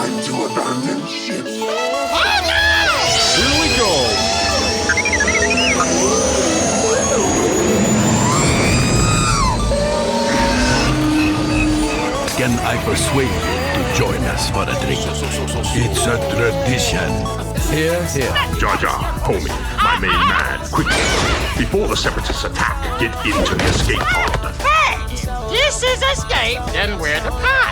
time to abandon ship. Oh no! Here we go! Can I persuade you to join us for a drink? It's a tradition. Here, here. Jar Jar, homie, my main man, quickly. Before the Separatists attack, get into the escape pod. Hey! This is escape, then we're the pod.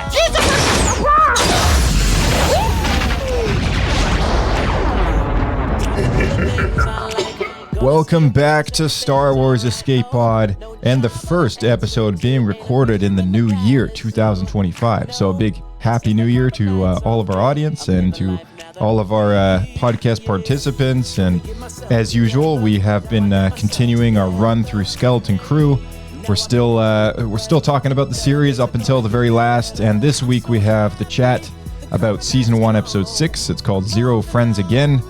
Welcome back to Star Wars Escape Pod, and the first episode being recorded in the new year, 2025. So a big happy new year to all of our audience and to all of our podcast participants. And as usual, we have been continuing our run through Skeleton Crew. We're still talking about the series up until the very last, and this week we have the chat about Season 1, Episode 6. It's called Zero Friends Again.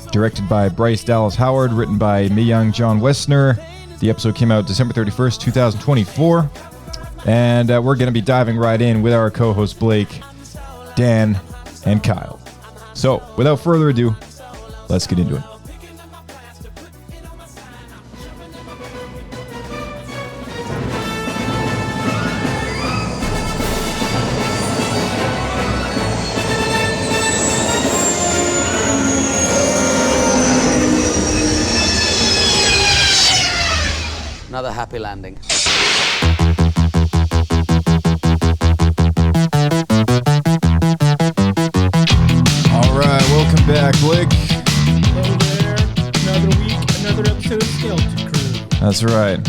Directed by Bryce Dallas Howard, written by Myung John Westner. The episode came out December 31st, 2024. And we're going to be diving right in with our co-hosts Blake, Dan, and Kyle. So, without further ado, let's get into it. Another happy landing. All right, welcome back, Blake. Hello there. Another week, another episode of Skeleton Crew. That's right.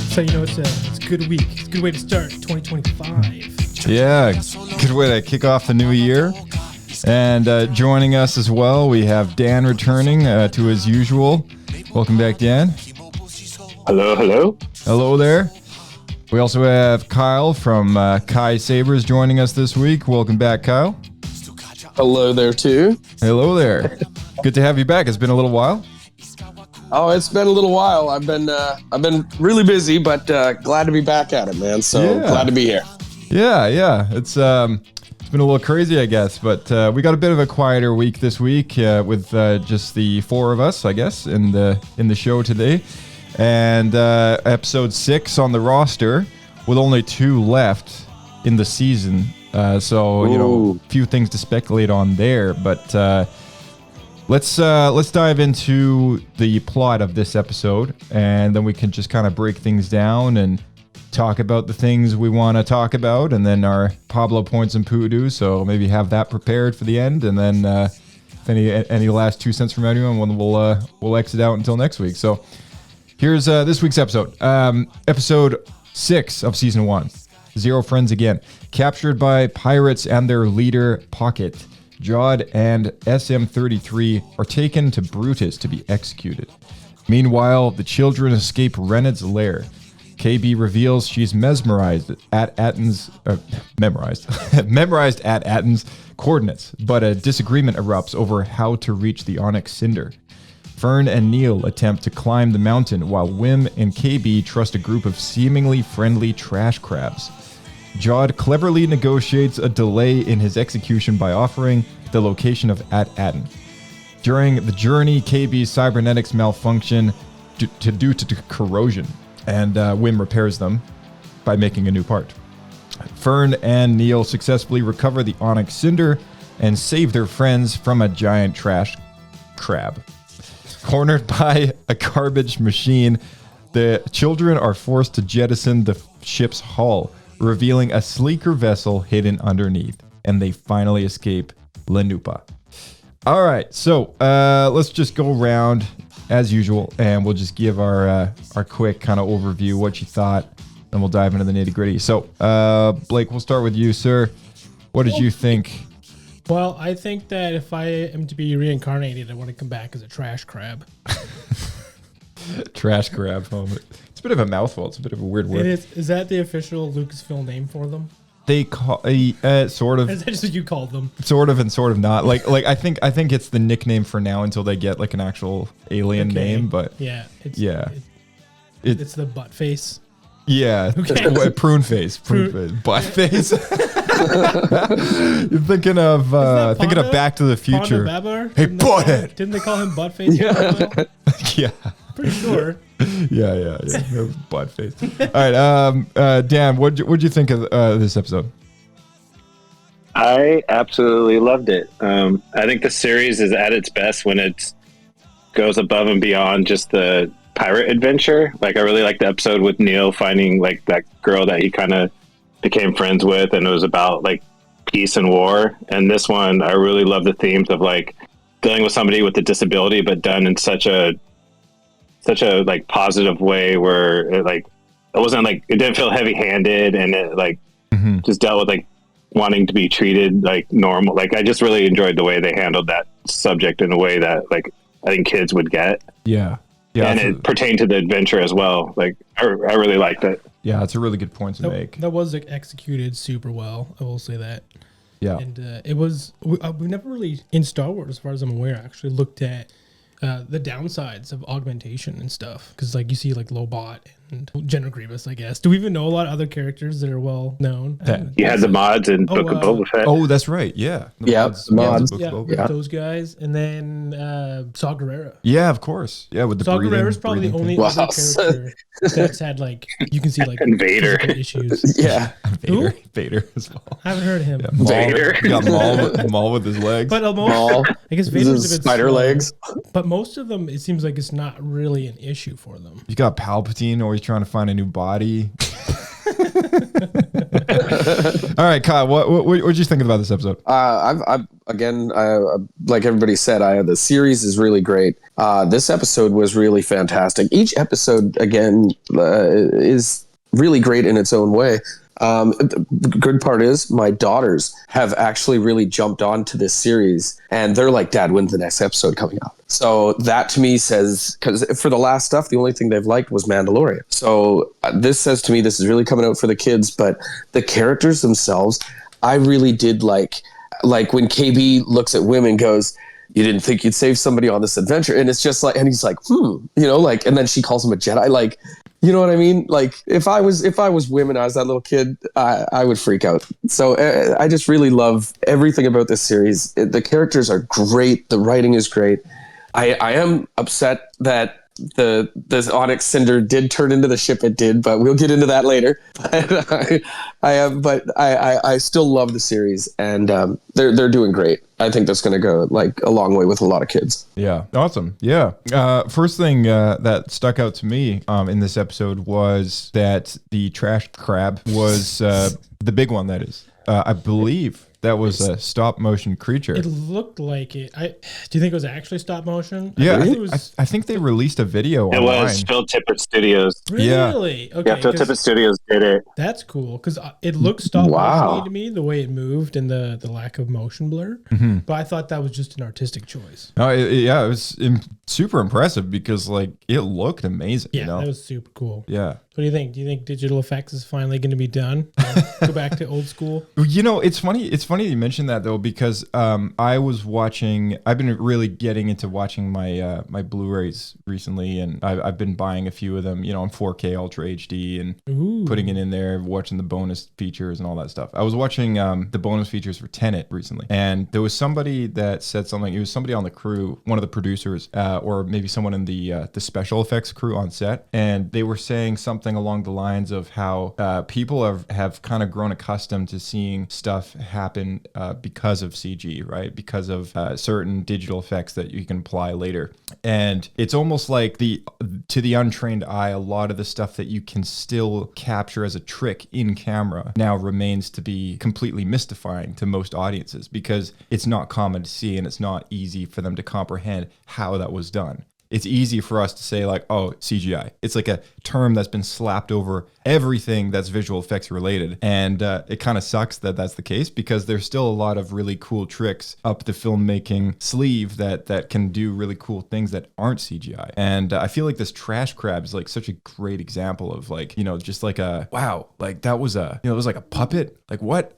So you know it's a good week. It's a good way to start 2025. Yeah, good way to kick off the new year. And joining us as well, we have Dan returning to his usual. Welcome back, Dan. Hello, hello. Hello there. We also have Kyle from Kai Sabers joining us this week. Welcome back, Kyle. Hello there too. Hello there. Good to have you back. It's been a little while. Oh, it's been a little while. I've been really busy, but glad to be back at it, man. So glad to be here. Yeah. It's been a little crazy, I guess, but we got a bit of a quieter week this week with just the four of us, I guess, in the show today. And episode 6 on the roster with only 2 left in the season. So, you know, a few things to speculate on there. But let's dive into the plot of this episode, and then we can just kind of break things down and talk about the things we want to talk about, and then our Pablo points and Pudu. So maybe have that prepared for the end, and then if any last 2 cents from anyone, we'll exit out until next week. So here's this week's episode. Episode 6 of Season 1. Zero Friends Again. Captured by pirates and their leader, Pocket, Jod and SM-33 are taken to Brutus to be executed. Meanwhile, the children escape Rennett's lair. KB reveals she's memorized at Atten's coordinates, but a disagreement erupts over how to reach the Onyx Cinder. Fern and Neil attempt to climb the mountain, while Wim and KB trust a group of seemingly friendly trash crabs. Jod cleverly negotiates a delay in his execution by offering the location of Atten. During the journey, KB's cybernetics malfunction due to corrosion, and Wim repairs them by making a new part. Fern and Neil successfully recover the Onyx Cinder and save their friends from a giant trash crab. Cornered by a garbage machine, the children are forced to jettison the ship's hull, revealing a sleeker vessel hidden underneath, and they finally escape Lenupa. All right, so let's just go around as usual, and we'll just give our quick kind of overview, what you thought, and we'll dive into the nitty gritty. So, Blake, we'll start with you, sir. What did you think? Well, I think that if I am to be reincarnated, I want to come back as a trash crab. Trash crab. It's a bit of a mouthful. It's a bit of a weird word. Is that the official Lucasfilm name for them? They call sort of. Is that just what you called them? Sort of and sort of not. Like I think it's the nickname for now until they get like an actual alien name. But yeah, it's yeah, it's the butt face. Yeah, prune face, butt face. You're thinking of Back to the Future. Hey, butthead. Didn't they call him Buttface? Yeah. Pretty sure. Yeah. Butt face. All right, Dan, what'd you think of this episode? I absolutely loved it. I think the series is at its best when it goes above and beyond just the pirate adventure. Like, I really liked the episode with Neil finding like that girl that he kind of became friends with, and it was about like peace and war. And this one, I really love the themes of like dealing with somebody with a disability, but done in such a like positive way where it wasn't like, it didn't feel heavy handed, and it like just dealt with like wanting to be treated like normal. Like, I just really enjoyed the way they handled that subject in a way that like I think kids would get. Yeah. Yeah, and it pertained to the adventure as well. Like, I really liked it. Yeah, it's a really good point to make. That was executed super well. I will say that. Yeah, and it was. We never really in Star Wars, as far as I'm aware, actually looked at the downsides of augmentation and stuff. Because like you see like Lobot and General Grievous, I guess. Do we even know a lot of other characters that are well known? You had the mods in Book of Boba Fett. Oh, that's right. Yeah. Mods. Those guys, and then Saw Gerrera. Yeah, of course. Yeah, with the Saw Gerrera's probably the only other character that's had like, you can see like Vader issues. Yeah, Vader as well. I haven't heard of him. Yeah, Vader. You got Maul with his legs. But I guess Vader's a bit spider slow, legs. But most of them, it seems like it's not really an issue for them. You got Palpatine always trying to find a new body. All right, Kyle, what did you think about this episode? Again, like everybody said, the series is really great. This episode was really fantastic. Each episode, again, is really great in its own way. The good part is my daughters have actually really jumped on to this series, and they're like, Dad, when's the next episode coming out? So that to me says, because for the last stuff, the only thing they've liked was Mandalorian. So this says to me, this is really coming out for the kids, but the characters themselves, I really did like when KB looks at Wim and goes, you didn't think you'd save somebody on this adventure. And it's just like, and he's like, like, and then she calls him a Jedi. Like, you know what I mean? Like, if I was Wim and I was that little kid, I would freak out. So I just really love everything about this series. The characters are great. The writing is great. I am upset that the Onyx Cinder did turn into the ship it did, but we'll get into that later. But I still love the series, and they're doing great. I think that's going to go like a long way with a lot of kids. Yeah, awesome. Yeah, first thing that stuck out to me in this episode was that the trash crab was the big one. That is, I believe. That was a stop motion creature. It looked like it. Do you think it was actually stop motion? Yeah, I think they released a video online. It was Phil Tippett Studios. Really? Yeah. Okay. Yeah, Phil Tippett Studios did it. That's cool, because it looked stop motion to me, the way it moved and the lack of motion blur. Mm-hmm. But I thought that was just an artistic choice. Oh, it was super impressive because like it looked amazing. Yeah, that was super cool. Yeah. What do you think? Do you think digital effects is finally going to be done? Go back to old school? You know, it's funny. It's funny you mentioned that though, because I've been really getting into watching my my Blu-rays recently, and I've been buying a few of them, in 4K Ultra HD and putting it in there, watching the bonus features and all that stuff. I was watching the bonus features for Tenet recently, and there was somebody that said something. It was somebody on the crew, one of the producers, or maybe someone in the special effects crew on set, and they were saying something along the lines of how people have kind of grown accustomed to seeing stuff happen because of CG, right? Because of certain digital effects that you can apply later. And it's almost like to the untrained eye, a lot of the stuff that you can still capture as a trick in camera now remains to be completely mystifying to most audiences, because it's not common to see and it's not easy for them to comprehend how that was done. It's easy for us to say like, oh, CGI. It's like a term that's been slapped over everything that's visual effects related. And it kind of sucks that that's the case, because there's still a lot of really cool tricks up the filmmaking sleeve that can do really cool things that aren't CGI. And I feel like this trash crab is like such a great example of like, just like a, wow, like that was it was like a puppet. Like what?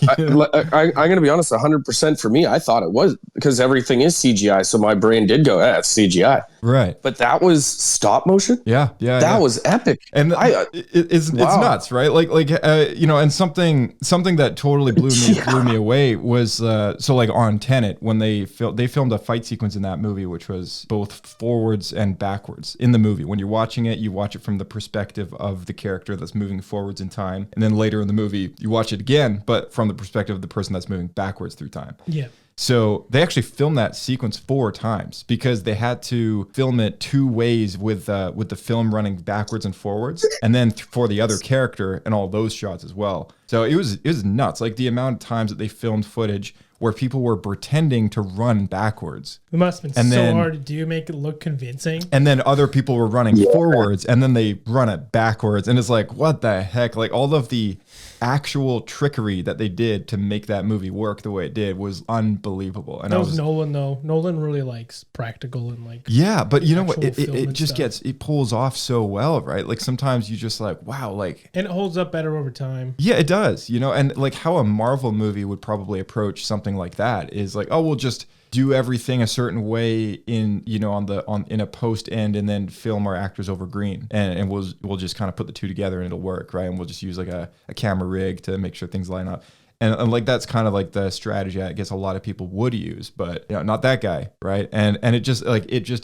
I'm going to be honest, 100% for me, I thought it was because everything is CGI. So my brain did go, it's CGI. Right. But that was stop motion. Yeah. That was epic. And it's nuts, right? And something that totally blew me away was so like on Tenet when they filmed a fight sequence in that movie, which was both forwards and backwards in the movie. When you're watching it, you watch it from the perspective of the character that's moving forwards in time, and then later in the movie, you watch it again, but from the perspective of the person that's moving backwards through time. Yeah. So they actually filmed that sequence 4 times because they had to film it 2 ways with the film running backwards and forwards, and then for the other character and all those shots as well. So it was nuts, like the amount of times that they filmed footage where people were pretending to run backwards. It must have been hard to do, make it look convincing. And then other people were running forwards, and then they run it backwards, and it's like, what the heck? Like all of the actual trickery that they did to make that movie work the way it did was unbelievable. And that was Nolan though. Nolan really likes practical and like but you know what? It just it pulls off so well, right? Like sometimes you just like, wow, like, and it holds up better over time. Yeah, it does. And like how a Marvel movie would probably approach something like that is like, oh, we'll just do everything a certain way in in a post end and then film our actors over green and we'll just kind of put the two together and it'll work, right? And we'll just use like a camera rig to make sure things line up. And like that's kind of like the strategy I guess a lot of people would use, but not that guy, right? And it just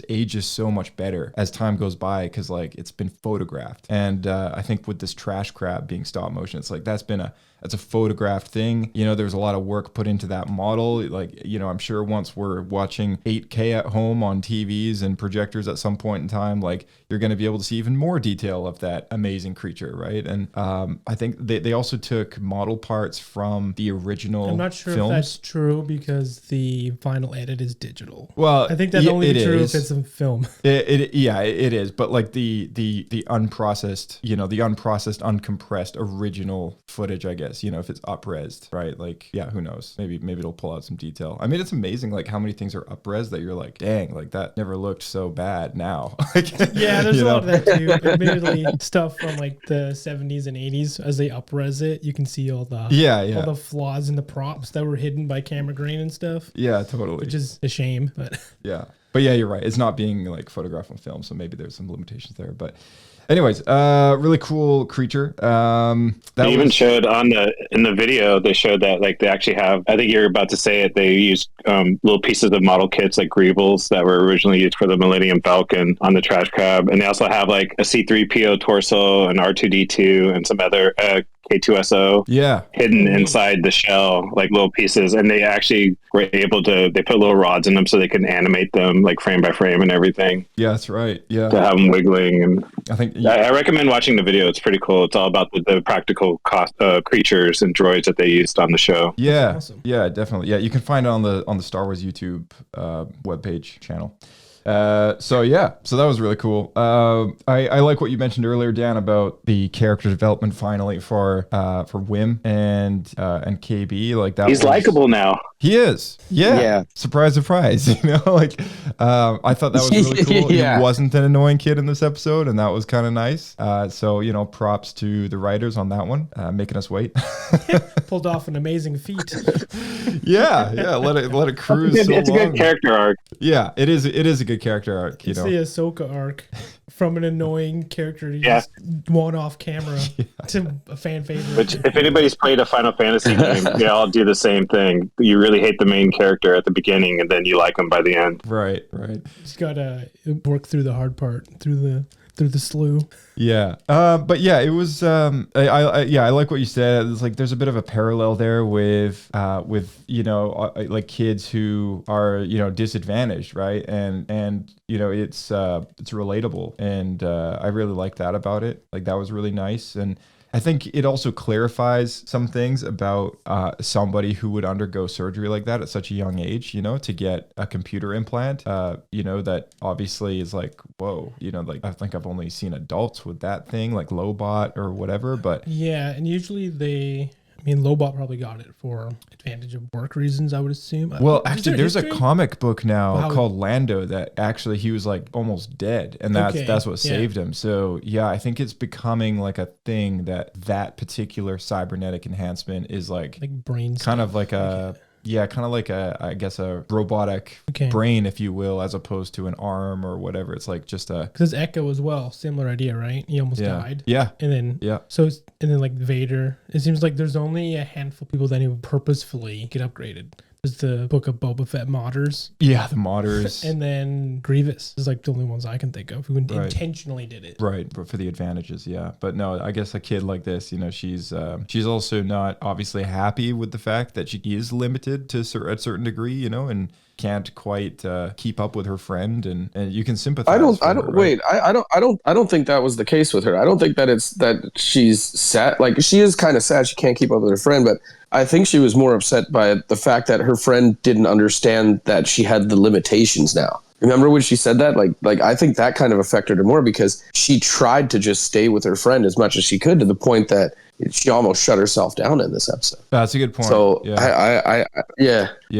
ages so much better as time goes by because like it's been photographed. And I think with this trash crab being stop motion, it's like that's a photographed thing. There's a lot of work put into that model. Like, I'm sure once we're watching 8K at home on TVs and projectors at some point in time, like you're going to be able to see even more detail of that amazing creature, right? And I think they also took model parts from the original. I'm not sure films. if that's true because the final edit is digital. Well, I think that'd only be true if it's a film. It is. But like the unprocessed, the unprocessed, uncompressed original footage, I guess. If it's up-resed, right? Like, yeah, who knows? Maybe it'll pull out some detail. I mean, it's amazing, like how many things are up-res that you're like, dang, like that never looked so bad now. Yeah, there's a lot of that too. Admittedly, stuff from like the 70s and 80s, as they up-res it, you can see all the all the flaws in the props that were hidden by camera grain and stuff. Yeah, totally. Which is a shame, but yeah. But yeah, you're right. It's not being like photographed on film, so maybe there's some limitations there. But anyways, really cool creature. They even showed in the video, they showed that like they actually have, I think you're about to say it, they used little pieces of model kits like greebles that were originally used for the Millennium Falcon on the trash crab. And they also have like a C-3PO torso, an R2-D2, and some other K2SO hidden inside the shell, like little pieces. And they actually were able to, they put little rods in them so they can animate them like frame by frame and everything. Yeah, that's right. Yeah. To have them wiggling. And I think I recommend watching the video. It's pretty cool. It's all about the practical creatures and droids that they used on the show. Yeah. Awesome. Yeah, definitely. Yeah. You can find it on the Star Wars YouTube webpage channel. So that was really cool. I like what you mentioned earlier, Dan, about the character development finally for Wim and KB. Like that, he's likable now. He is. Yeah. Surprise, surprise. I thought that was really cool. He wasn't an annoying kid in this episode, and that was kind of nice. So props to the writers on that one, making us wait. Pulled off an amazing feat. Yeah. Let it cruise. It's a good character arc. Yeah, it is a good character arc. It's the Ahsoka arc from an annoying character to just one off camera to a fan favorite. Which, if anybody's played a Final Fantasy game, they all do the same thing. You really hate the main character at the beginning, and then you like him by the end. Right. Just gotta work through the hard part, through the slew. Yeah. But yeah, it was, I like what you said. It's like, there's a bit of a parallel there with like kids who are, disadvantaged. Right. And it's relatable. And, I really like that about it. Like that was really nice. And I think it also clarifies some things about somebody who would undergo surgery like that at such a young age, to get a computer implant, that obviously is like, whoa, like I think I've only seen adults with that thing, like Lobot or whatever, but. Yeah, and usually they I mean, Lobot probably got it for advantage of work reasons, I would assume. Well, Is actually, there there's a history? comic book now Wow. called Lando that actually he was like almost dead, and that's what yeah. saved him. So yeah, I think it's becoming like a thing that particular cybernetic enhancement is like brain kind stuff. of like a. Yeah, kind of like I guess a robotic Okay. brain, if you will, as opposed to an arm or whatever. It's like just a Because Echo as well, similar idea, right? He almost died. Yeah. And then Yeah. and then like Vader, it seems like there's only a handful of people that even purposefully get upgraded. There's the Book of Boba Fett modders. Yeah, the modders. And then Grievous is like the only ones I can think of who Right. intentionally did it. Right, but for the advantages, yeah. But no, I guess a kid like this, she's also not obviously happy with the fact that she is limited to a certain degree, and can't quite keep up with her friend, and you can sympathize. I with her, don't right? wait. I don't think that was the case with her. I don't think that it's that she's sad. Like, she is kind of sad she can't keep up with her friend, but I think she was more upset by the fact that her friend didn't understand that she had the limitations now. Remember when she said that? Like I think that kind of affected her more because she tried to just stay with her friend as much as she could to the point that she almost shut herself down in this episode. That's a good point. So yeah.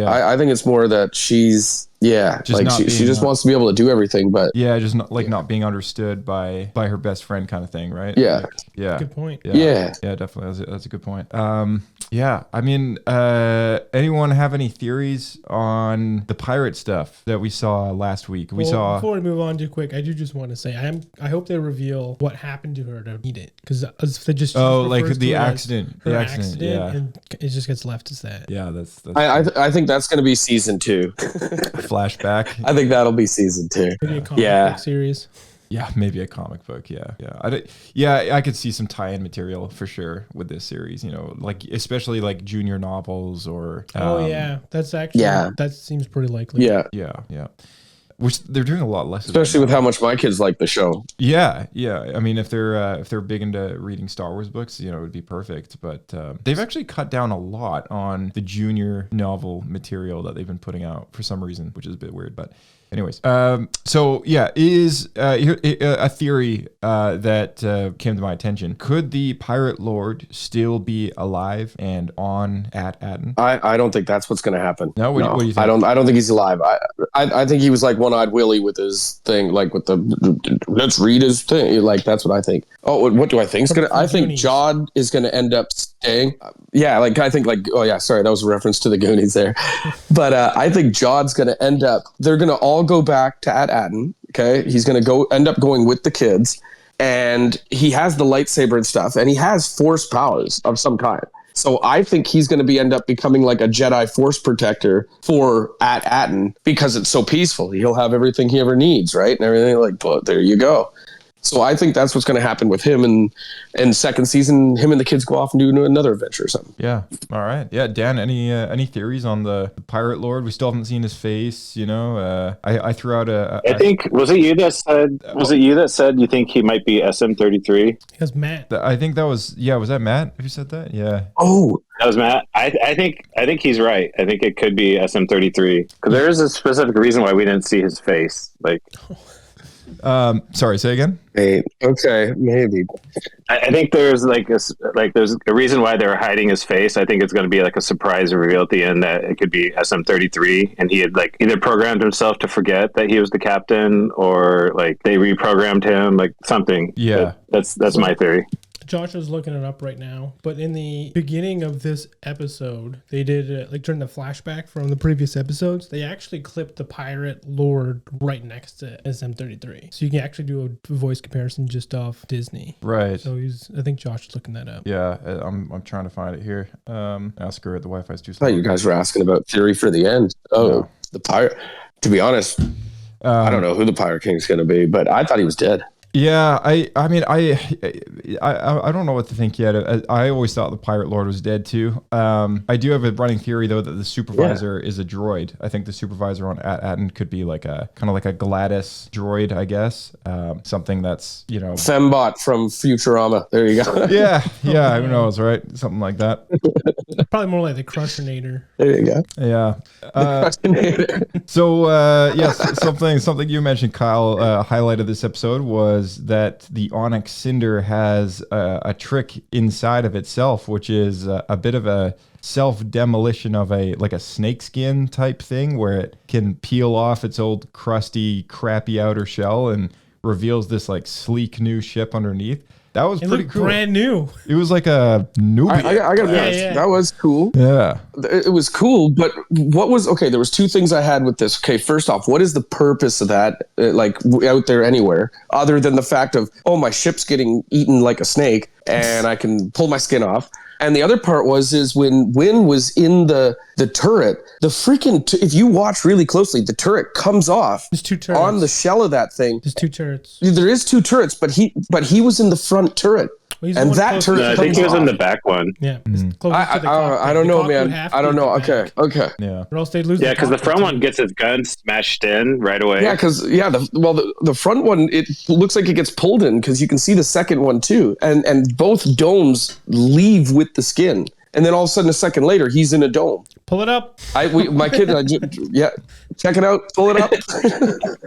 I think it's more that she's she just wants to be able to do everything, but just not being understood by her best friend kind of thing, right? Yeah. Yeah. Good point. Yeah. Yeah, definitely. That's a good point. Yeah, I mean, anyone have any theories on the pirate stuff that we saw last week? Before we move on too quick, I do just want to say I hope they reveal what happened to her to meet it, because if they just like refers the to it as accident, her accident, yeah. and it just gets left as that. Yeah, that's I think that's going to be season 2. flashback. I think that'll be season 2. Maybe a comic book series. Yeah, maybe a comic book. Yeah. I could see some tie-in material for sure with this series. Like especially like junior novels or. That's actually that seems pretty likely. Yeah. Which they're doing a lot less, especially with how much my kids like the show. Yeah. I mean, if they're big into reading Star Wars books, it would be perfect. But they've actually cut down a lot on the junior novel material that they've been putting out for some reason, which is a bit weird. But anyways, so yeah, is a theory that came to my attention. Could the Pirate Lord still be alive and on at Atten? I don't think that's what's going to happen. No, what do you think? I don't think he's alive. I think he was like One-Eyed Willie with his thing, like with the let's read his thing. Like that's what I think. Oh, what do I think? I think Jod is going to end up staying. Yeah, like I think sorry, that was a reference to the Goonies there. But I think Jod's going to end up. They're going to all go back to Atten. Okay, he's going to end up going with the kids, and he has the lightsaber and stuff, and he has force powers of some kind. So I think he's going to end up becoming like a Jedi Force protector for Atten because it's so peaceful. He'll have everything he ever needs, right? And everything but there you go. So I think that's what's going to happen with him. And second season, him and the kids go off and do another adventure or something. Yeah. All right. Yeah. Dan, any theories on the Pirate Lord? We still haven't seen his face. I threw out I think was it you that said you think he might be SM-33? Because Matt. I think that was Was that Matt who said that? Yeah. Oh, that was Matt. I think he's right. I think it could be SM-33 because there is a specific reason why we didn't see his face. Like. Sorry, say again. Okay, maybe. I think there's there's a reason why they're hiding his face. I think it's going to be like a surprise reveal at the end that it could be SM-33, and he had either programmed himself to forget that he was the captain, or they reprogrammed him, something. Yeah, that's my theory. Josh is looking it up right now, but in the beginning of this episode, they did during the flashback from the previous episodes, they actually clipped the Pirate Lord right next to SM-33, so you can actually do a voice comparison just off Disney. Right. So I think Josh is looking that up. Yeah, I'm trying to find it here. Screw it, the Wi-Fi's too I slow. thought you guys were asking about theory for the end. Oh, no. The pirate. To be honest, I don't know who the Pirate King's going to be, but I thought he was dead. Yeah, I mean, I don't know what to think yet. I always thought the Pirate Lord was dead too. I do have a running theory though that the supervisor is a droid. I think the supervisor on Atten could be like a kind of like a Gladys droid, I guess. Something that's Fembot from Futurama. There you go. yeah. Who knows, right? Something like that. Probably more like the Crushinator. There you go. Yeah. So yes, something you mentioned, Kyle, highlight of this episode was was that the onyx cinder has a trick inside of itself, which is a bit of a self-demolition of a snakeskin type thing, where it can peel off its old crusty, crappy outer shell and reveals this like sleek new ship underneath. That was pretty cool. Brand new. It was like a newbie. I gotta be honest, that was cool. Yeah. It was cool, but there was two things I had with this. Okay, first off, what is the purpose of that, out there anywhere, other than the fact of, oh, my ship's getting eaten like a snake and I can pull my skin off? And the other part is when Wynn was in the turret, the freaking, if you watch really closely, the turret comes off. There's 2 turrets. On the shell of that thing. There's 2 turrets. There is 2 turrets, but he was in the front turret. Well, and that turret I think he was in the back one. Yeah. I don't know, man. I don't know. Okay. Yeah. Or else they'd lose. Yeah, because the front one gets his gun smashed in right away. Yeah, because the front one, it looks like it gets pulled in because you can see the second one too, and both domes leave with the skin, and then all of a sudden a second later he's in a dome. Pull it up. My kid, check it out. Pull it up.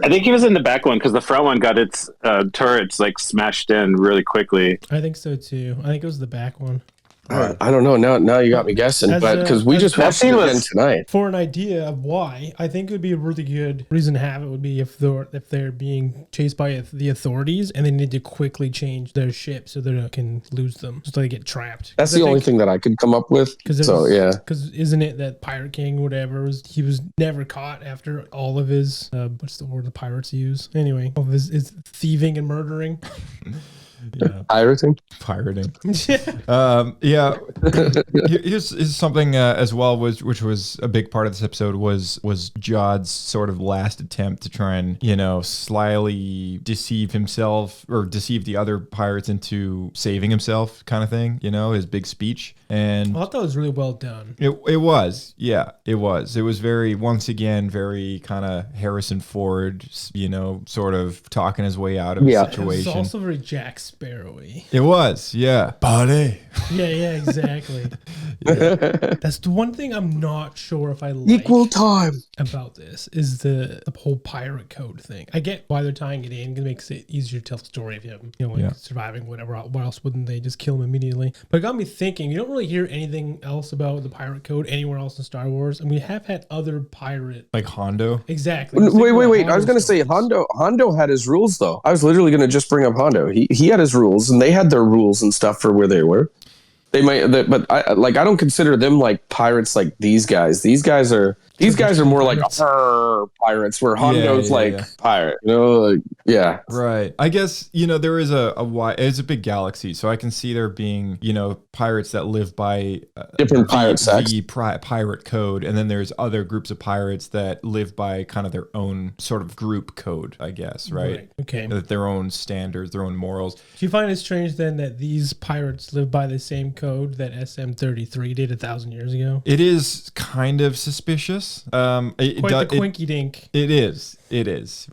I think he was in the back one because the front one got its turrets like smashed in really quickly. I think so too. I think it was the back one. I don't know. Now you got me guessing, but because we just watched it again tonight. For an idea of why, I think it would be a really good reason to have it would be if they're being chased by the authorities and they need to quickly change their ship so they can lose them, so they get trapped. That's the only thing that I could come up with. Yeah. Because isn't it that Pirate King or whatever he was never caught after all of his what's the word the pirates use? Anyway, all of his thieving and murdering. Yeah. Pirating. Yeah. Here's something as well, which was a big part of this episode was Jod's sort of last attempt to try and slyly deceive himself or deceive the other pirates into saving himself, kind of thing. His big speech. And I thought that was really well done. It was. Yeah, it was. It was once again very kind of Harrison Ford, sort of talking his way out of a situation. It was also very Jack Sparrow-y. It was, yeah. Buddy. Yeah, exactly. That's the one thing I'm not sure if I like equal time about this is the whole pirate code thing. I get why they're tying it in because it makes it easier to tell the story of him, surviving whatever. Why else wouldn't they just kill him immediately? But it got me thinking, you don't really hear anything else about the pirate code anywhere else in Star Wars, and we have had other pirate like Hondo. Exactly. Wait. I was going to say Hondo had his rules though. I was literally going to just bring up Hondo. He had his rules, and they had their rules and stuff for where they were. They might, but I don't consider them like pirates like these guys. These guys are more like pirates, where Hondo's pirate. Right. I guess there is it's a big galaxy, so I can see there being pirates that live by different pirate sects, the pirate code, and then there's other groups of pirates that live by kind of their own sort of group code, I guess. Right. Okay. Their own standards, their own morals. Do you find it strange then that these pirates live by the same code that SM-33 did 1,000 years ago? It is kind of suspicious. Quite the quinky dink. It is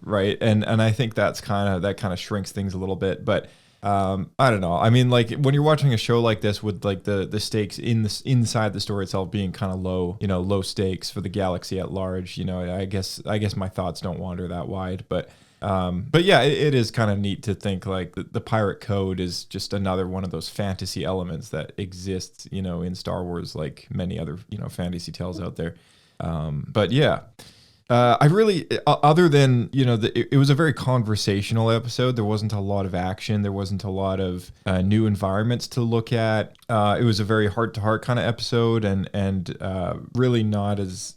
right, and I think that kind of shrinks things a little bit, but I don't know. I mean, like when you're watching a show like this with like the stakes inside the story itself being kind of low stakes for the galaxy at large, I guess my thoughts don't wander that wide, but yeah, it is kind of neat to think like the pirate code is just another one of those fantasy elements that exists, in Star Wars, like many other, fantasy tales out there. But yeah, I really, other than, it was a very conversational episode. There wasn't a lot of action. There wasn't a lot of new environments to look at. It was a very heart-to-heart kind of episode, and really not as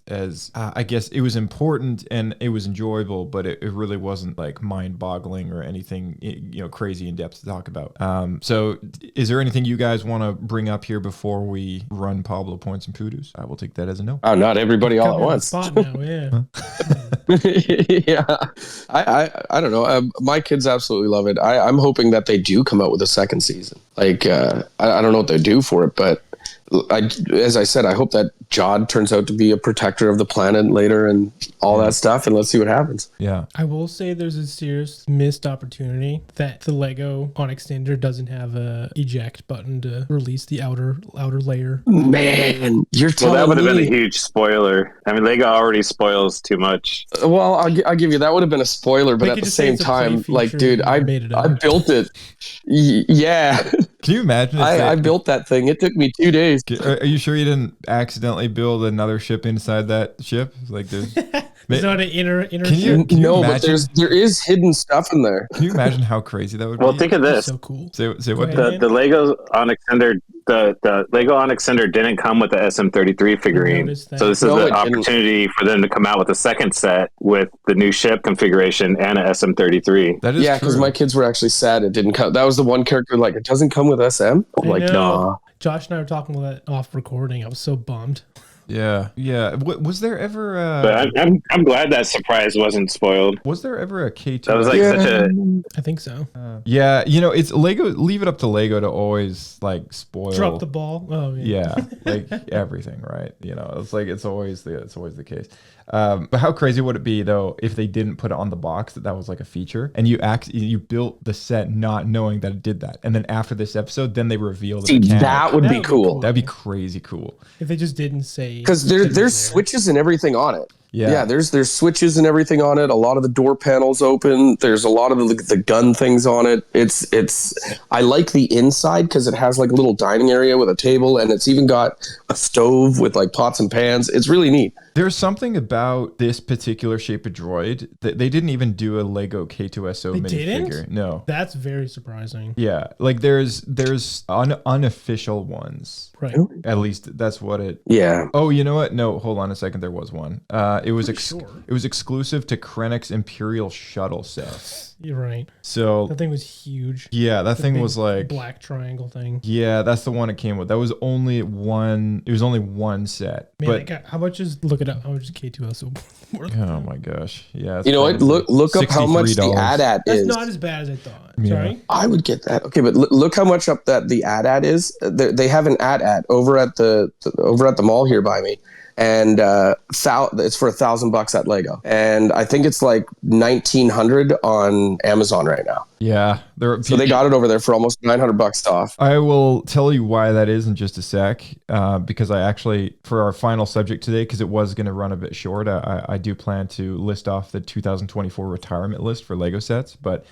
I guess it was important and it was enjoyable, but it really wasn't like mind-boggling or anything crazy in depth to talk about. So is there anything you guys want to bring up here before we run Pablo points and poodoos? I will take that as a no. Oh, not everybody all at once. Spot now, yeah. Yeah, I don't know. My kids absolutely love it. I'm hoping that they do come out with a second season. Like I don't know what they do for it, but as I said, I hope that Jod turns out to be a protector of the planet later and all that stuff, and let's see what happens. Yeah. I will say there's a serious missed opportunity that the Lego Onyx Cinder doesn't have a eject button to release the outer layer. Man, you're telling Well, that would have me. been a huge spoiler. I mean, Lego already spoils too much. Well, I'll give you that would have been a spoiler, but They at could the just say same it's a play time, like, feature dude, and I made it up. built it. Yeah, Can you imagine if I built that thing. It took me 2 days. Are you sure you didn't accidentally build another ship inside that ship? Like there's It's not an inner Can you No, but imagine? there is hidden stuff in there. Can you imagine how crazy that would Well, be? think of this. so cool. Say what? ahead. The Lego Onyx Cinder, the Lego Onyx Cinder didn't come with the SM33 figurine, noticed that. so this is No, the it didn't. opportunity for them to come out with a second set with the new ship configuration and a SM33. That is Yeah, because true. my kids were actually sad it didn't come. That was the one character like it doesn't come with SM. I'm I like, know. nah. Josh and I were talking about that off recording. I was so bummed. Yeah. Was there ever But I'm glad that surprise wasn't spoiled. was there ever a K2? That was like such a I think so. yeah, it's Lego. Leave it up to Lego to always like spoil. Drop the ball. Oh yeah. Yeah, like everything, right? It's like it's always the case. But how crazy would it be though if they didn't put it on the box that was like a feature, and you built the set not knowing that it did that, and then after this episode, then they reveal the See, mechanic. that would be cool. That'd be crazy cool. If they just didn't say, Because there's switches and everything on it. Yeah. There's switches and everything on it. A lot of the door panels open. There's a lot of the gun things on it. It's I like the inside because it has like a little dining area with a table, and it's even got a stove with like pots and pans. It's really neat. There's something about this particular shape of droid that they didn't even do a Lego K2SO They minifigure. didn't? No. that's very surprising. Yeah, like there's unofficial ones. Right. At least that's what it. Yeah. Oh, you know what? No, hold on a second. There was one. It was sure. it was exclusive to Krennic's Imperial shuttle set. You're right. So That thing was huge. yeah, that The thing big was like black triangle thing. yeah, that's the one it came with. That was only one. It was only one set. Man, but how much is look it up? How much is K2SO worth? oh my gosh, yeah. it's You know what? probably Look up how much the $63. AT-AT That's is. not as bad as I thought. Yeah. Sorry. I would get that. Okay, but look how much up that the AT-AT is. They have an AT-AT over at the mall here by me, and it's for $1,000 at Lego, and I think it's like 1,900 on Amazon right now. Yeah, So they got it over there for almost $900 off. I will tell you why that is in just a sec, because I actually, for our final subject today, because it was going to run a bit short, I do plan to list off the 2024 retirement list for Lego sets. But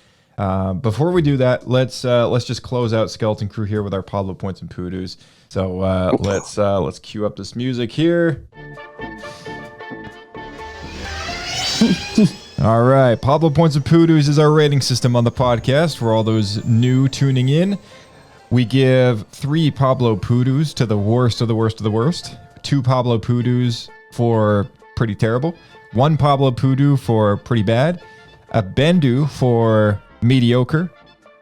before we do that, let's just close out Skeleton Crew here with our Pablo Points and Poodoos. So let's cue up this music here. All right, Pablo Points and Poodoos is our rating system on the podcast. For all those new tuning in, we give 3 Pablo Poodoos to the worst of the worst of the worst, 2 Pablo Poodoos for pretty terrible, 1 Pablo Poodoo for pretty bad, a Bendu for mediocre,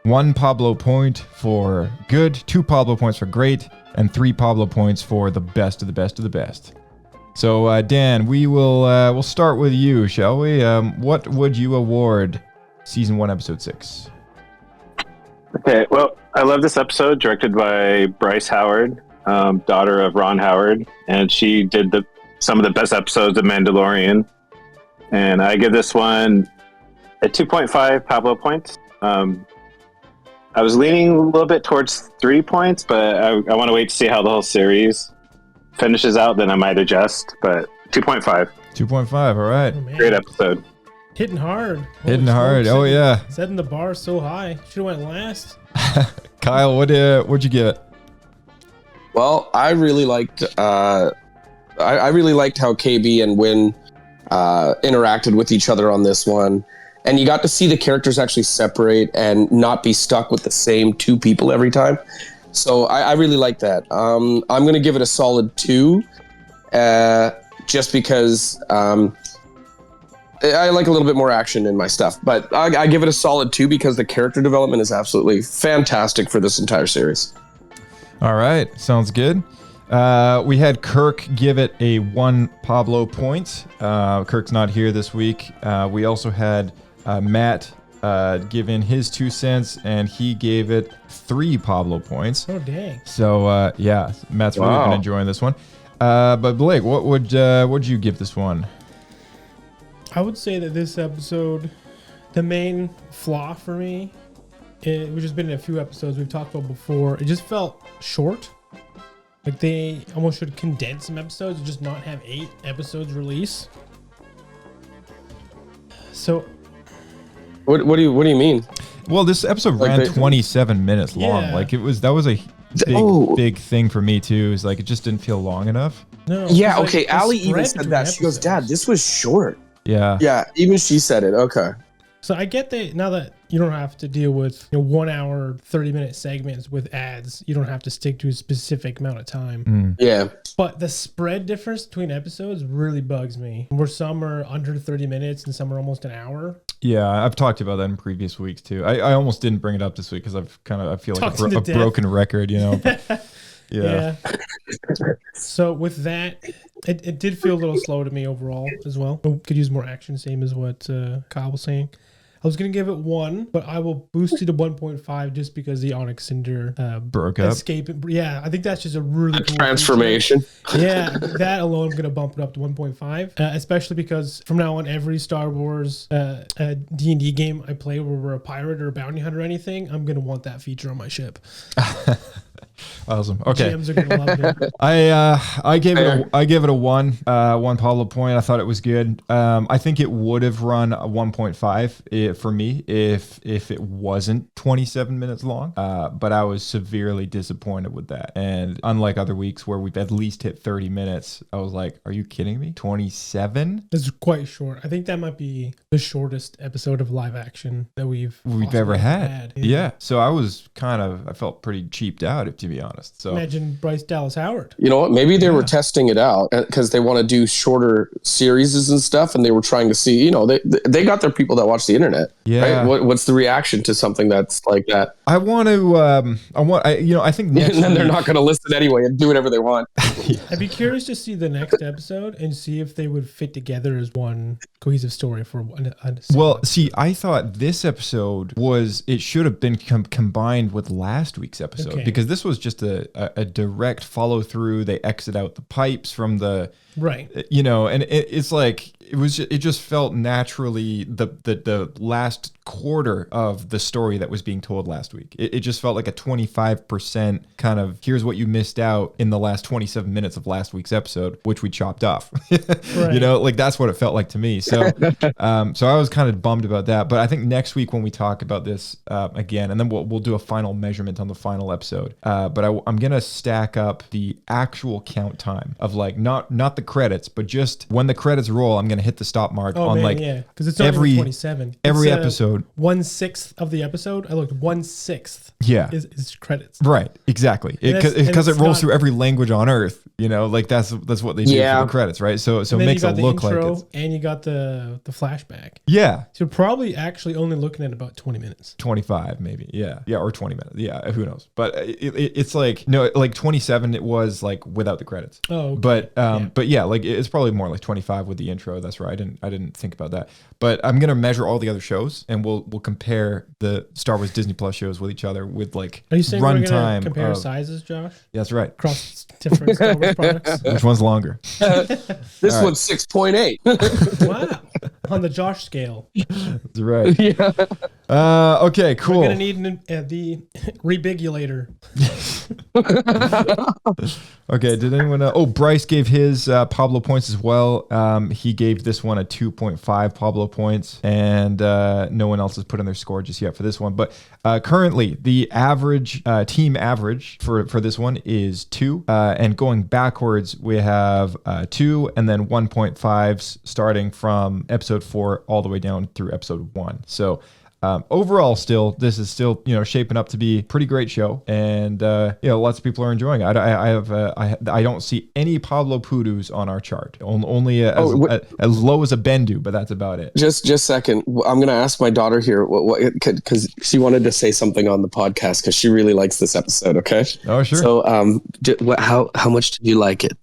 1 Pablo Point for good, 2 Pablo Points for great, and 3 Pablo Points for the best of the best of the best. So, Dan, we'll start with you, shall we? What would you award Season 1, Episode 6? Okay, well, I love this episode, directed by Bryce Howard, daughter of Ron Howard, and she did some of the best episodes of Mandalorian. And I give this one a 2.5 Pablo points. I was leaning a little bit towards 3 points, but I want to wait to see how the whole series finishes out, then I might adjust, but 2.5. 2.5, all right. Oh, man. Great episode. Hitting hard. Hitting Holy hard. smokes. Oh, yeah. Setting the bar so high. Should have went last. Kyle, what'd you give it? Well, I really liked I really liked how KB and Win interacted with each other on this one. And you got to see the characters actually separate and not be stuck with the same 2 people every time. So I really like that. I'm going to give it a solid 2, just because I like a little bit more action in my stuff. But I give it a solid 2 because the character development is absolutely fantastic for this entire series. All right, sounds good. We had Kirk give it a 1 Pablo point. Kirk's not here this week. We also had Matt given his 2 cents, and he gave it 3 Pablo points. Oh, dang. So, yeah, Matt's really been enjoying this one. But Blake, what would you give this one? I would say that this episode, the main flaw for me, which has been in a few episodes we've talked about before, it just felt short. Like they almost should condense some episodes and just not have 8 episodes release. So, what do you mean? Well, this episode ran 27 minutes long. Yeah. Like that was a big thing for me too. Is like it just didn't feel long enough. no. Yeah, it's okay. like, Allie it's even spread said between that. She goes, episodes. Dad, this was short. Yeah. Yeah, even she said it. Okay. So I get that now that you don't have to deal with 1 hour, 30-minute segments with ads. You don't have to stick to a specific amount of time. Yeah. But the spread difference between episodes really bugs me. Where some are under 30 minutes and some are almost an hour. Yeah, I've talked about that in previous weeks too. I almost didn't bring it up this week because I feel like a broken record, But, yeah. So with that, it did feel a little slow to me overall as well. Could use more action, same as what Kyle was saying. I was going to give it 1, but I will boost it to 1.5 just because the Onyx Cinder broke up. escape. Yeah, I think that's just a really cool transformation. Yeah, that alone, I'm going to bump it up to 1.5, especially because from now on, every Star Wars D&D game I play where we're a pirate or a bounty hunter or anything, I'm going to want that feature on my ship. Awesome. Okay. GMs are gonna love it. I gave it a 1 Pablo point. I thought it was good. I think it would have run a 1.5 for me if it wasn't 27 minutes long. But I was severely disappointed with that. And unlike other weeks where we've at least hit 30 minutes, I was like, are you kidding me? 27? It's quite short. I think that might be the shortest episode of live action that we've ever had. Yeah. So I felt pretty cheaped out, to be honest. So imagine Bryce Dallas Howard. You know what? Maybe they were testing it out because they want to do shorter series and stuff, and they were trying to see. They got their people that watch the internet. Yeah. Right? What's the reaction to something that's like that? I think next and then they're week- not going to listen anyway and do whatever they want. I'd be curious to see the next episode and see if they would fit together as one cohesive story for one. Well, see, I thought this episode should have been combined with last week's episode because this was just a direct follow through. They exit out the pipes from the right, and it's like it just felt naturally the last quarter of the story that was being told last week. It just felt like a 25% kind of here's what you missed out in the last 27 minutes of last week's episode, which we chopped off. Right. Like that's what it felt like to me. So so I was kind of bummed about that. But I think next week when we talk about this again, and then we'll do a final measurement on the final episode. But I'm gonna stack up the actual count time of like not the credits, but just when the credits roll, I'm gonna hit the stop mark because it's only 27. Every episode. 1/6 of the episode. I looked 1/6. Yeah, is credits. Right, exactly. Because it rolls through every language on Earth. Like that's what they do for the credits, right? So it makes it look like it's. And you got the flashback. Yeah. So you're probably actually only looking at about 20 minutes. 25 maybe. Yeah, or 20 minutes. Yeah, who knows? But it's like no, like 27. It was like without the credits. Oh, okay. But yeah, like it's probably more like 25 with the intro. That's right. I didn't think about that. But I'm gonna measure all the other shows, and we'll compare the Star Wars Disney Plus shows with each other with like Are you saying run we're gonna time. compare sizes, Josh? That's right. Across different Star Wars products. Which one's longer? This one's 6.8. Wow. On the Josh scale. That's right. Yeah. Okay, cool. We're gonna need the rebigulator. Okay, did anyone Bryce gave his Pablo points as well. He gave this one a 2.5 Pablo points, and no one else has put in their score just yet for this one. But currently, the average team average for this one is 2, and going backwards, we have 2 and then 1.5s starting from episode 4 all the way down through episode 1. So overall, this is still shaping up to be a pretty great show, and lots of people are enjoying it. I don't see any Pablo Pudus on our chart. Only as low as a Bendu, but that's about it. Just a second. I'm gonna ask my daughter here because she wanted to say something on the podcast because she really likes this episode. Okay. Oh sure. So how much did you like it?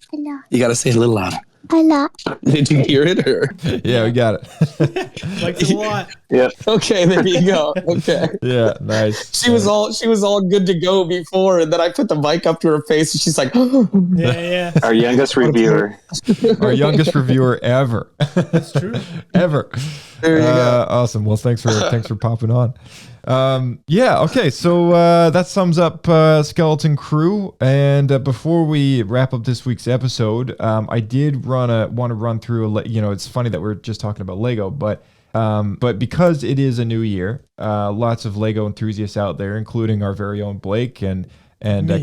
You got to say it a little louder. a lot. Did you hear it? Or? Yeah, we got it. Likes it a lot. Yeah. Okay, there you go. Okay. Yeah, nice. She was all good to go before, and then I put the mic up to her face, and she's like, Yeah. Our youngest reviewer. Our youngest reviewer ever. That's true. Ever. There you go. Awesome. Well, thanks for popping on. Yeah. Okay. So that sums up Skeleton Crew. And before we wrap up this week's episode, I did want to run through. It's funny that we're just talking about Lego, but because it is a new year, lots of Lego enthusiasts out there, including our very own Blake and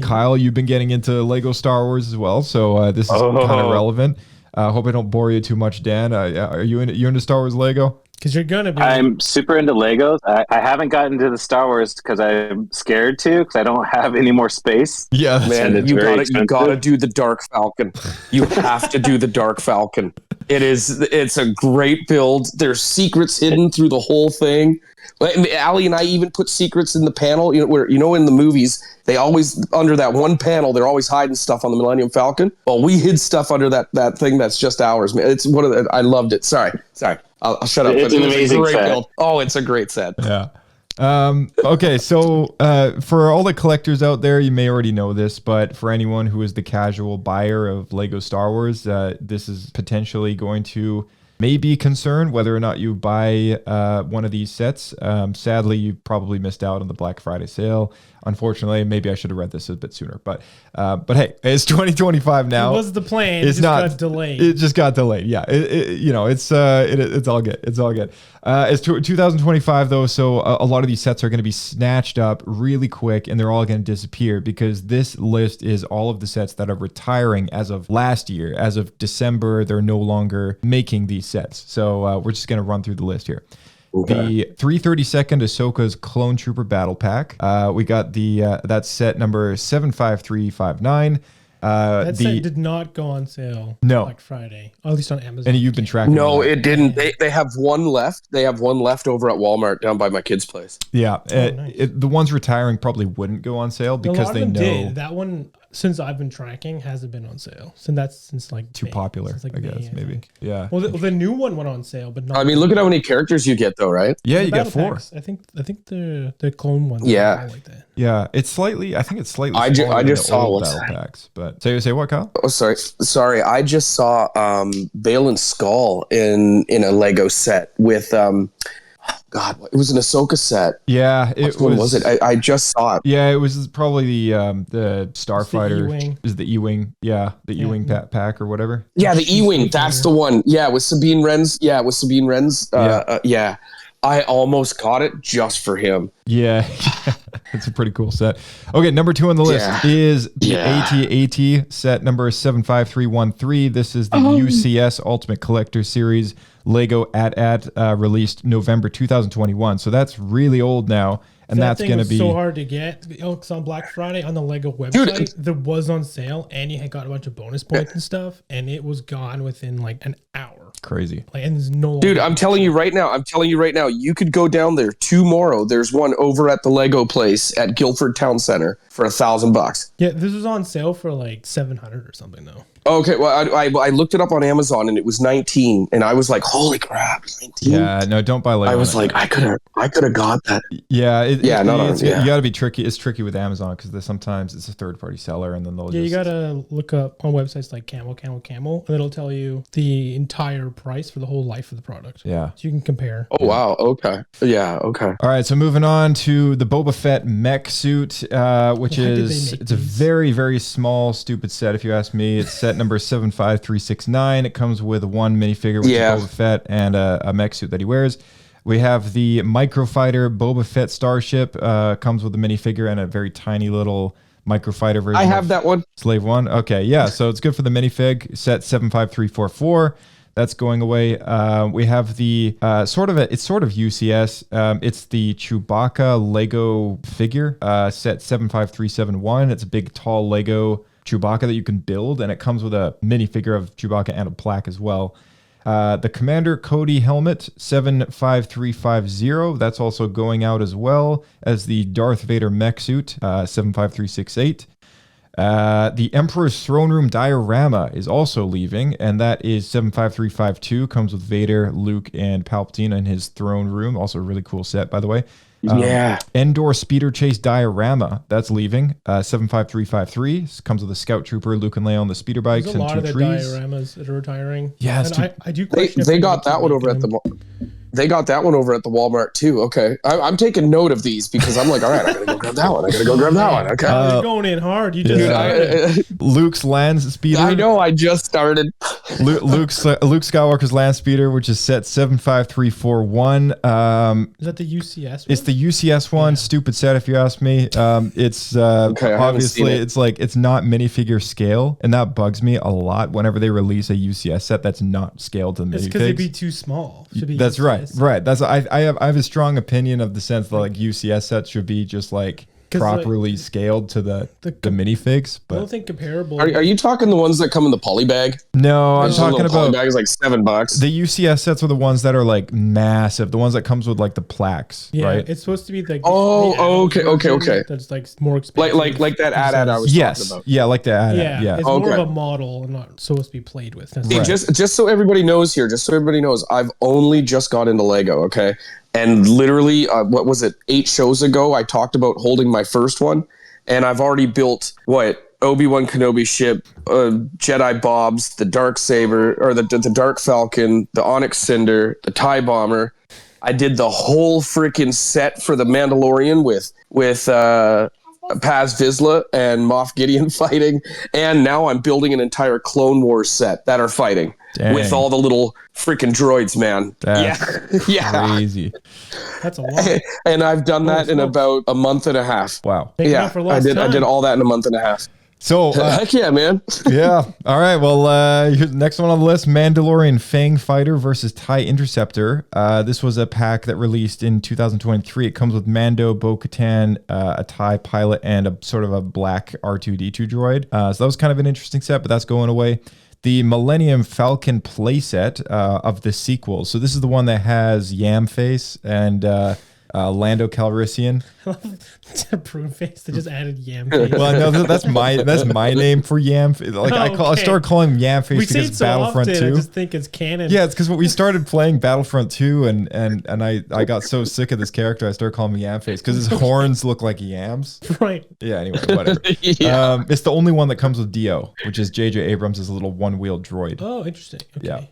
Kyle. You've been getting into Lego Star Wars as well, so this is kind of relevant. Hope I don't bore you too much, Dan. Are you into Star Wars Lego? Because you're gonna be. I'm super into Legos. I haven't gotten into the Star Wars because I'm scared to, because I don't have any more space. Yeah, man, you gotta do the Dark Falcon. You have to do the Dark Falcon. It's a great build. There's secrets hidden through the whole thing. Allie and I even put secrets in the panel. Where in the movies they always under that one panel they're always hiding stuff on the Millennium Falcon. Well, we hid stuff under that thing that's just ours. Man, it's one of the. I loved it. Sorry. I'll shut up. It's an amazing set. Build. Oh, it's a great set. Yeah. Okay, so for all the collectors out there, you may already know this, but for anyone who is the casual buyer of Lego Star Wars, this is potentially going to maybe concern whether or not you buy one of these sets. Sadly, you probably missed out on the Black Friday sale. Unfortunately, maybe I should have read this a bit sooner, but hey, it's 2025 now. It was the plan. It's not got delayed. It just got delayed. Yeah, it's all good. It's all good. It's 2025 though, so a lot of these sets are going to be snatched up really quick, and they're all going to disappear because this list is all of the sets that are retiring as of last year. As of December, they're no longer making these sets. So we're just going to run through the list here. Okay. The 332nd Ahsoka's Clone Trooper Battle Pack. We got that set number 75359. That set did not go on sale. No. Like Friday, at least on Amazon. And you've been tracking. No, it didn't. They have one left. They have one left over at Walmart down by my kid's place. Yeah, nice. The ones retiring probably wouldn't go on sale because they know. Did. That one, since I've been tracking, hasn't been on sale. Since like too popular, I guess maybe. Yeah. Well, the new one went on sale, but not. I mean, look at how many characters you get, though, right? Yeah, you get 4. Packs, I think the clone ones. Yeah, like that. Yeah, it's slightly. I think it's slightly. I just saw old battle packs, but say what, Kyle? Oh, sorry. I just saw Balin's skull in a Lego set with God, it was an Ahsoka set. Yeah, Which one was it? I just saw it. Yeah, it was probably the Starfighter. Is the E-wing? Yeah, the E-wing pack or whatever. Yeah, the E-wing. That's the one. Yeah, with Sabine Wren's. Yeah, yeah. I almost got it just for him. Yeah, it's a pretty cool set. Okay, number 2 on the list is the AT-AT set number 75313. This is the UCS Ultimate Collector Series Lego AT-AT released November 2021. So that's really old now. And that's going to be so hard to get. It's on Black Friday on the Lego website. That was on sale, and you had got a bunch of bonus points and stuff, and it was gone within like an hour. Crazy. And there's no. Dude, I'm telling you right now. You could go down there tomorrow. There's one over at the Lego place at Guilford Town Center for $1,000. Yeah, this was on sale for like 700 or something though. Okay, well, I looked it up on Amazon and it was 19, and I was like, "Holy crap, 19!" Yeah, no, don't buy Lego. I was like, I could have got that. Yeah, you got to be tricky. It's tricky with Amazon because sometimes it's a third-party seller, and then they'll you got to look up on websites like Camel, and it'll tell you the entire price for the whole life of the product. Yeah, so you can compare. Oh wow, okay, yeah, okay. All right, so moving on to the Boba Fett mech suit, which it's a very, very small, stupid set. If you ask me, it's set number 75369. It comes with one minifigure, which is Boba Fett, and a mech suit that he wears. We have the Microfighter Boba Fett Starship. Comes with a minifigure and a very tiny little Microfighter version. I have that one. Slave One. Okay, yeah. So it's good for the minifig. Set 75344. That's going away. We have the it's sort of UCS. It's the Chewbacca Lego figure. Set 75371. It's a big, tall Lego Chewbacca that you can build, and it comes with a minifigure of Chewbacca and a plaque as well. The Commander Cody helmet 75350. That's also going out as well as the Darth Vader mech suit 75368. The Emperor's Throne Room diorama is also leaving, and that is 75352. Comes with Vader, Luke, and Palpatine in his throne room. Also a really cool set, by the way. Endor Speeder Chase diorama, that's leaving. 75353 comes with a Scout Trooper, Luke and Leia on the speeder bikes, There's and a lot 2 of the trees. dioramas that are retiring. Yeah, and I do question They if got that one over at the. They got that one over at the Walmart too. Okay, I'm taking note of these because I'm like, all right, I gotta go grab that one. I gotta go grab that one. Okay, you're going in hard. You just started. Luke's land speeder. I know. I just started. Luke Skywalker's land speeder, which is set 75341. Is that the UCS one? It's the UCS one. Stupid set, if you ask me. It's obviously it's like it's not minifigure scale, and that bugs me a lot whenever they release a UCS set that's not scaled to the It's minifigs. because it'd be too small. That's right. Right. That's I have a strong opinion of the sense that like UCS sets should be just like properly scaled to the minifigs. But I don't think comparable. Are you talking the ones that come in the poly bag? No, I'm talking about poly bag is like $7. The UCS sets are the ones that are like massive, the ones that comes with like the plaques, right? It's supposed to be like okay. That's like more expensive. Like that ad I was talking about. Yeah, like the ad. Yeah, it's more of a model and not supposed to be played with. Hey, just so everybody knows here, I've only just got into Lego, okay? And literally, what was it, 8 shows ago, I talked about holding my first one, and I've already built, Obi-Wan Kenobi ship, Jedi Bobs, the Dark Saber, or the Dark Falcon, the Onyx Cinder, the TIE Bomber. I did the whole freaking set for the Mandalorian with Paz Vizsla and Moff Gideon fighting, and now I'm building an entire Clone Wars set that are fighting. Dang. With all the little freaking droids, man. That's crazy. That's a lot. And I've done that in about a month and a half. Wow. I did all that in a month and a half. So heck yeah, man. Yeah. All right. Well, here's the next one on the list: Mandalorian Fang Fighter versus TIE Interceptor. This was a pack that released in 2023. It comes with Mando, Bo-Katan, a TIE pilot, and a sort of a black R2D2 droid. So that was kind of an interesting set, but that's going away. The Millennium Falcon playset of the sequel. So this is the one that has Yam Face and Lando Calrissian. Prune face. They just added Yam Face. Well, no, that's my name for Yam. Like I started calling him Yam Face because it's Battlefront 2. I just think it's canon. Yeah, it's because we started playing Battlefront 2, and I got so sick of this character, I started calling him Yam Face because his horns look like yams. Right. Yeah. Anyway, whatever. It's the only one that comes with Dio, which is J.J. Abrams' little one-wheeled droid. Oh, interesting. Okay. Yeah.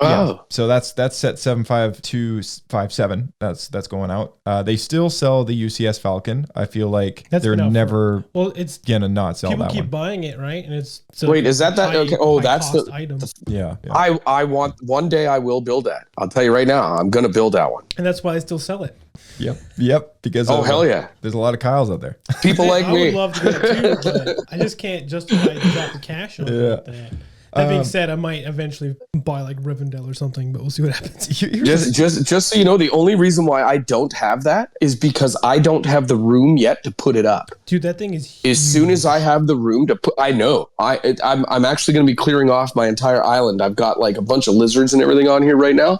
Yeah. So that's set 75257. That's going out. They still sell the UCS Falcon. I feel like they're never it's gonna not sell that one. People keep buying it, right? And it's wait, is that okay? Oh, that's the item. Yeah. I want one day. I will build that. I'll tell you right now. I'm gonna build that one. And that's why they still sell it. Yep. Because hell yeah, there's a lot of Kyles out there. People like me. I would love to get it too, but I just can't justify dropping cash on it. That being said, I might eventually buy like Rivendell or something, but we'll see what happens. Just so you know, the only reason why I don't have that is because I don't have the room yet to put it up. Dude, that thing is huge. As soon as I have the room to put, I know I'm actually going to be clearing off my entire island. I've got like a bunch of lizards and everything on here right now,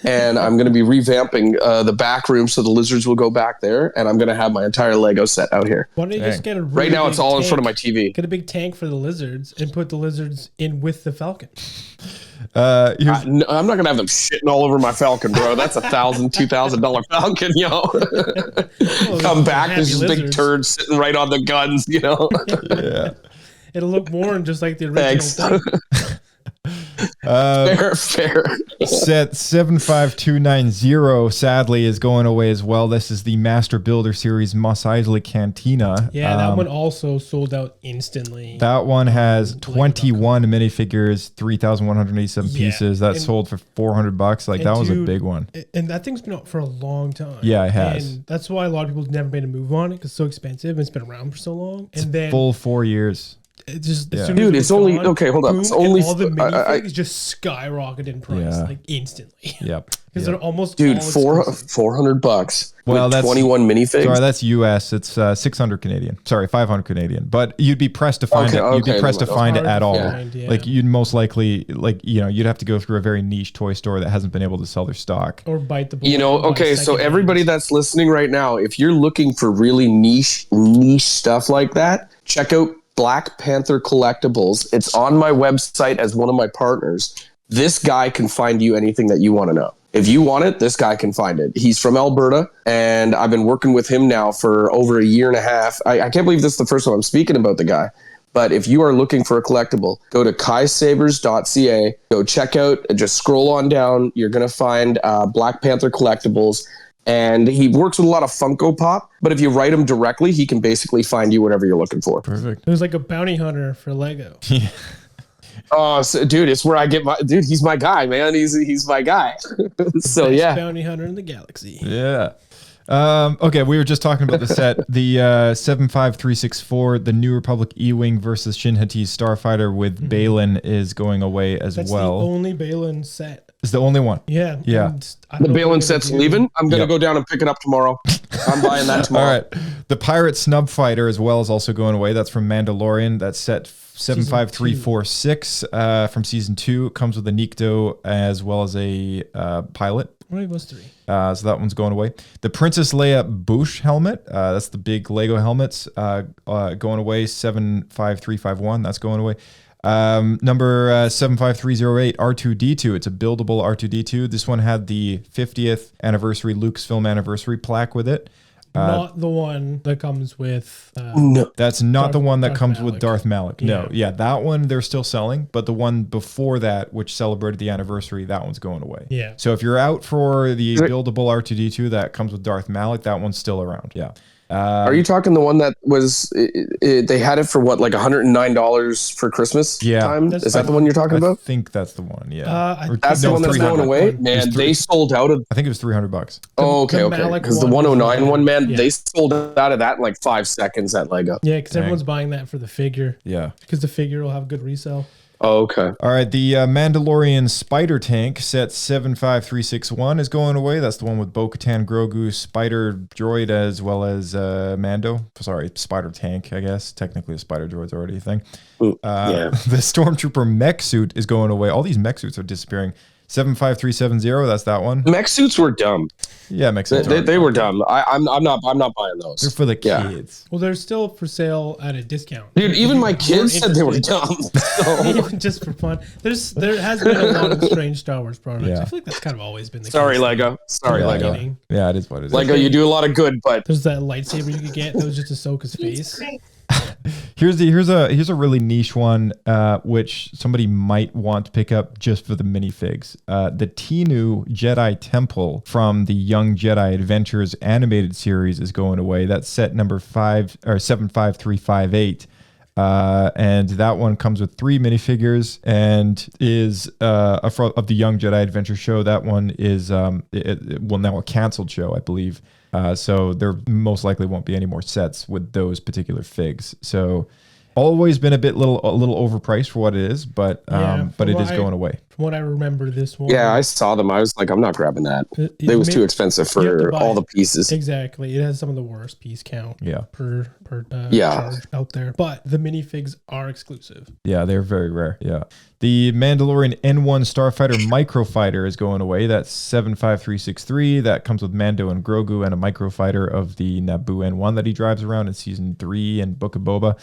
and I'm going to be revamping the back room so the lizards will go back there, and I'm going to have my entire Lego set out here. Why don't you just get a really right now? It's all in front of my TV. Get a big tank for the lizards and put the lizards in with the Falcon. I'm not gonna have them shitting all over my Falcon, bro. That's $1,000-$2,000 Falcon, yo. Come back, there's this big turd sitting right on the guns, you know. Yeah, it'll look worn just like the original thing. Fair. Set 75290 sadly is going away as well. This is the Master Builder Series Mos Eisley Cantina. Yeah, that one also sold out instantly. That one has 21 minifigures, 3,187 pieces. That sold for $400. Like that was a big one. And that thing's been out for a long time. Yeah, it has. And that's why a lot of people never made a move on it because it's so expensive and it's been around for so long. And then full 4 years. It just dude, it's only okay. Hold on, it's only all the minifigs just skyrocketed in price like instantly. Yep, because they're almost $400. Well, that's 21 minifigs. Sorry, that's US. It's 600 Canadian. Sorry, 500 Canadian. But you'd be pressed to find it. You'd be pressed to find it at all. Like you'd most likely you'd have to go through a very niche toy store that hasn't been able to sell their stock or bite the bullet. You know, okay. So everybody that's listening right now, if you're looking for really niche stuff like that, check out Black Panther Collectables. It's on my website as one of my partners. This guy can find you anything that you want to know. If you want it, this guy can find it. He's from Alberta, and I've been working with him now for over a year and a half. I can't believe this is the first time I'm speaking about the guy. But if you are looking for a collectible, go to kaisabers.ca, go check out, just scroll on down. You're going to find Black Panther Collectables. And he works with a lot of Funko Pop, but if you write him directly, he can basically find you whatever you're looking for. Perfect. It was like a bounty hunter for Lego. Yeah. Oh, so, dude, it's where I get my dude. He's my guy, man. He's my guy. So Best yeah, bounty hunter in the galaxy. Yeah. Okay, we were just talking about the set. The 75364, the New Republic E-Wing versus Shin Hati's Starfighter with Balin is going away as That's well. the only Balin set. It's the only one. Yeah. Yeah. the Balin set's leaving. I'm gonna Yep. go down and pick it up tomorrow. I'm buying that tomorrow. All right. The Pirate Snub Fighter as well is also going away. That's from Mandalorian. That's set 75346 from season 2. It comes with a Nikto as well as a pilot. Right, was 3. So that one's going away. The Princess Leia Bouche helmet. That's the big Lego helmets going away. 75351. That's going away. Number 75308 R2D2. It's a buildable R2D2. This one had the 50th anniversary Lucasfilm anniversary plaque with it. Not the one that comes with. No, That's not the one that Darth comes Malak. with Darth Malak. No, Yeah. yeah, that one they're still selling, but the one before that, which celebrated the anniversary, that one's going away. Yeah. So if you're out for the buildable R2D2 that comes with Darth Malak, that one's still around. Yeah. are you talking the one that was? They had it for what, like $109 for Christmas time? That's Is that the one you're talking I about? think that's the one. Yeah. That's the one that's going away. Man, they sold out of. I think it was $300. Oh, okay. Malak Because the one was 109 one, man, yeah. they sold out of that in like 5 seconds at Lego. Yeah, because everyone's buying that for the figure. Yeah. Because the figure will have good resale. Oh, okay. All right, the Mandalorian Spider Tank set 75361 is going away. That's the one with Bo-Katan, Grogu, Spider Droid, as well as Mando. Sorry, Spider Tank, I guess. Technically, a Spider Droid's already a thing. Yeah. The Stormtrooper mech suit is going away. All these mech suits are disappearing. 75370, that's that one. Mech suits were dumb. Yeah, mech suits. They were dumb. I'm not buying those. They're for the Yeah. kids. Well, they're still for sale at a discount. Dude, even my kids said they were interested. dumb. So. Even just for fun. There has been a lot of strange Star Wars products. Yeah. I feel like that's kind of always been the Sorry, case. Lego. Sorry, Yeah, Lego. Kidding. Yeah, it is what it is. Lego, you do a lot of good, but There's that lightsaber you could get that was just Ahsoka's face. Here's a really niche one, which somebody might want to pick up just for the minifigs. The Tinu Jedi Temple from the Young Jedi Adventures animated series is going away. That's set number 75358. And that one comes with 3 minifigures and is of the Young Jedi Adventure show. That one is now a canceled show, I believe. So there most likely won't be any more sets with those particular figs. So always been a little overpriced for what it is, but it is going away. From what I remember, this one. yeah, I saw them. I was like, I'm not grabbing that. It was too expensive you have to for buy all it. the pieces. Exactly. It has some of the worst piece count per charge out there. But the minifigs are exclusive. Yeah, they're very rare. Yeah. The Mandalorian N1 Starfighter Microfighter is going away. That's 75363. That comes with Mando and Grogu and a microfighter of the Naboo N1 that he drives around in season 3 and Book of Boba.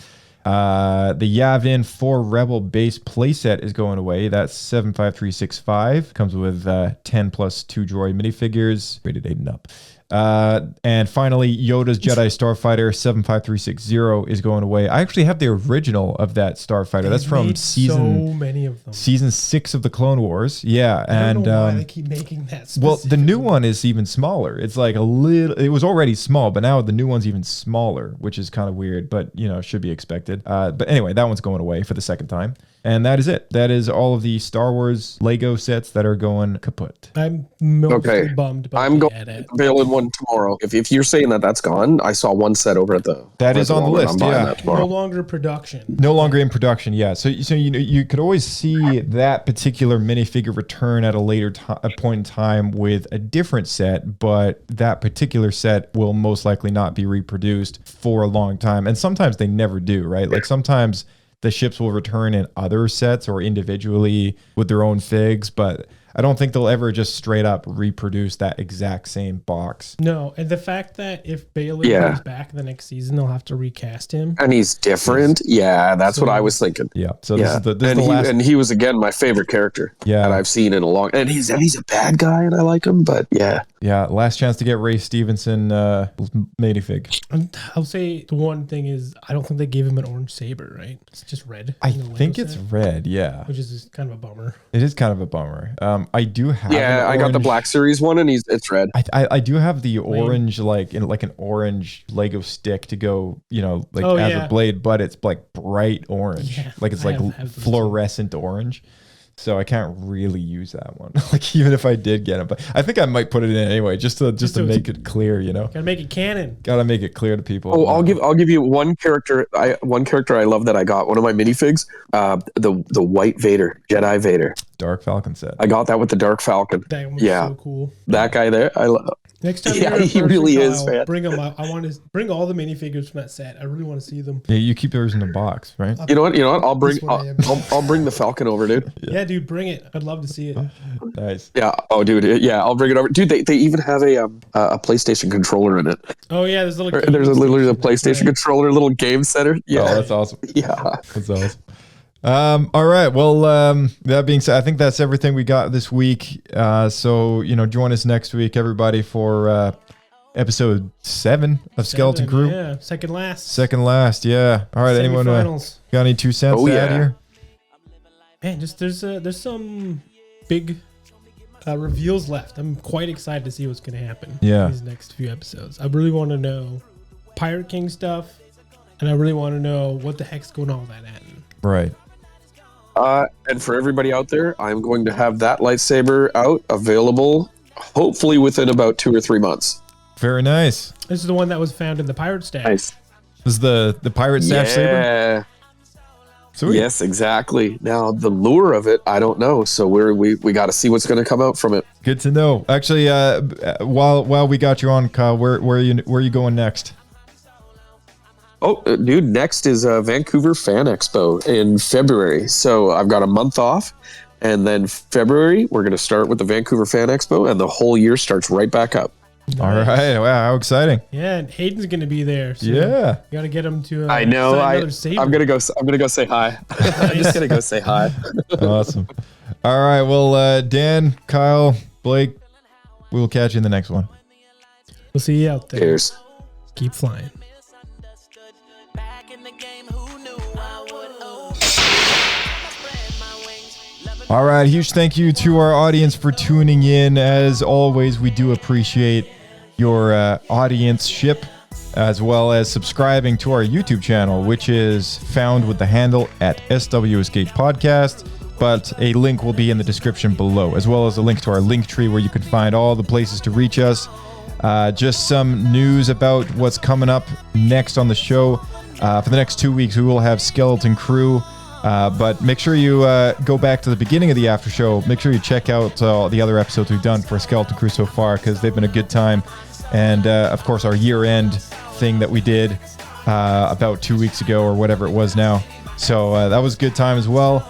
The Yavin 4 Rebel base playset is going away. That's 75365. Comes with 10 plus 2 droid minifigures, rated 8 and up. And finally, Yoda's Jedi Starfighter 75360 is going away. I actually have the original of that Starfighter. That's from Made season so many of them. season 6 of the Clone Wars. Yeah, I don't know why they keep making that. well, the new specifically. one is even smaller. It's like a little. It was already small, but now the new one's even smaller, which is kind of weird, but should be expected. But anyway, that one's going away for the second time, and that is it. That is all of the Star Wars Lego sets that are going kaput. I'm mostly Okay. bummed about I'm the going edit. to bail in one tomorrow. If you're saying that that's gone, I saw one set over at the. That over is at on the Walmart. list, I'm buying yeah. that No tomorrow. longer production. No longer in production, yeah. So you could always see that particular minifigure return at a later point in time with a different set, but that particular set will most likely not be reproduced for a long time. And sometimes they never do, right? Like sometimes the ships will return in other sets or individually with their own figs, but I don't think they'll ever just straight up reproduce that exact same box. No, and the fact that if Baylor comes back the next season, they'll have to recast him. And he's different. Yeah, that's what I was thinking. Yeah. So this is the and last. And he was again my favorite character. Yeah. That I've seen in a long. And he's a bad guy, and I like him. But yeah. Yeah. Last chance to get Ray Stevenson minifig. I'll say the one thing is I don't think they gave him an orange saber, right? It's just red. I think it's red. Yeah. Which is kind of a bummer. It is kind of a bummer. I do have. Yeah, I got the Black Series one, and it's red. I do have the orange, like an orange Lego stick to go, as a blade, but it's like bright orange, like it's like fluorescent orange. So I can't really use that one, like even if I did get it. But I think I might put it in anyway, just to make it clear, Gotta make it canon. Gotta make it clear to people. Oh, I'll give you one character. I love that I got one of my minifigs. The White Vader, Jedi Vader, Dark Falcon set. I got that with the Dark Falcon. That was so cool. That guy there, I love. Next time, he really is, man. Bring them up. I want to bring all the minifigures from that set. I really want to see them. Yeah, you keep yours in the box, right? You know what? I'll bring the Falcon over, dude. Yeah, dude, bring it. I'd love to see it. Nice. Yeah. Oh, dude. Yeah, I'll bring it over, dude. They even have a PlayStation controller in it. Oh yeah, there's literally a PlayStation controller, little game center. Yeah, that's awesome. Yeah, that's awesome. All right. Well, that being said, I think that's everything we got this week. So, join us next week, everybody, for episode 7 of Skeleton Crew. Yeah, second last. Yeah. All right. Anyone got any 2 cents to add here? Man, just there's some big reveals left. I'm quite excited to see what's going to happen. Yeah. In these next few episodes. I really want to know Pirate King stuff, and I really want to know what the heck's going on with that Atten. Right. And for everybody out there, I'm going to have that lightsaber out, available, hopefully within about 2 or 3 months. Very nice. This is the one that was found in the pirate stash. Nice. This is the pirate stash saber? Yeah. Sweet. Yes, exactly. Now the lure of it, I don't know. So we got to see what's going to come out from it. Good to know. Actually, while we got you on, Kyle, where are you going next? Oh, dude, next is Vancouver Fan Expo in February. So I've got a month off. And then February, we're going to start with the Vancouver Fan Expo, and the whole year starts right back up. Nice. All right. Wow, how exciting. Yeah, and Hayden's going to be there. So yeah. You got to get him to I know. I'm going to go say hi. I'm just going to go say hi. Awesome. All right. Well, Dan, Kyle, Blake, we'll catch you in the next one. We'll see you out there. Cheers. Keep flying. All right, huge thank you to our audience for tuning in. As always, we do appreciate your audienceship, as well as subscribing to our YouTube channel, which is found with the handle at SW Escape Podcast. But a link will be in the description below, as well as a link to our link tree where you can find all the places to reach us. Just some news about what's coming up next on the show. For the next 2 weeks, we will have Skeleton Crew. But make sure you go back to the beginning of the after show. Make sure you check out the other episodes we've done for Skeleton Crew so far, because they've been a good time. And of course, our year-end thing that we did about 2 weeks ago or whatever it was now. So that was a good time as well.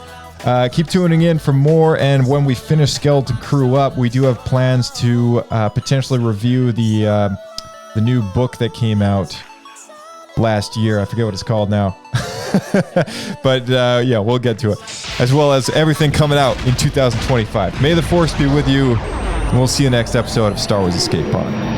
Keep tuning in for more. And when we finish Skeleton Crew up, we do have plans to potentially review the new book that came out last year. I forget what it's called now. But yeah, we'll get to it, as well as everything coming out in 2025. May the Force be with you, and we'll see you next episode of Star Wars Escape Pod.